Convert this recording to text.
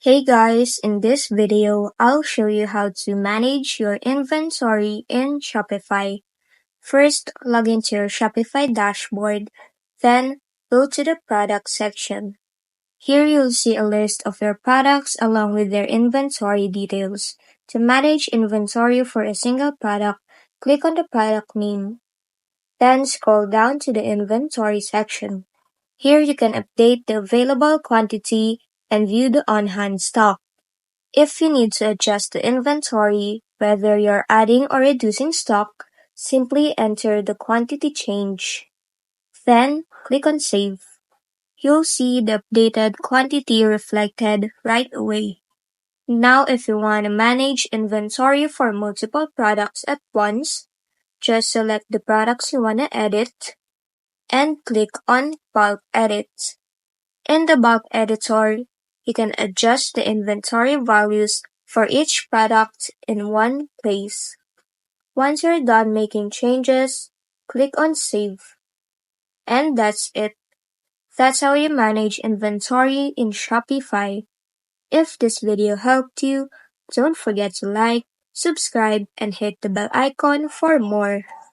Hey guys, in this video, I'll show you how to manage your inventory in Shopify. First, log into your Shopify dashboard, then go to the product section. Here you'll see a list of your products along with their inventory details. To manage inventory for a single product, click on the product name. Then scroll down to the inventory section. Here you can update the available quantity and view the on-hand stock. If you need to adjust the inventory, whether you're adding or reducing stock, simply enter the quantity change. Then, click on Save. You'll see the updated quantity reflected right away. Now, if you want to manage inventory for multiple products at once, just select the products you want to edit and click on Bulk Edit. In the bulk editor, you can adjust the inventory values for each product in one place. Once you're done making changes, click on Save. And that's it. That's how you manage inventory in Shopify. If this video helped you, don't forget to like, subscribe, and hit the bell icon for more.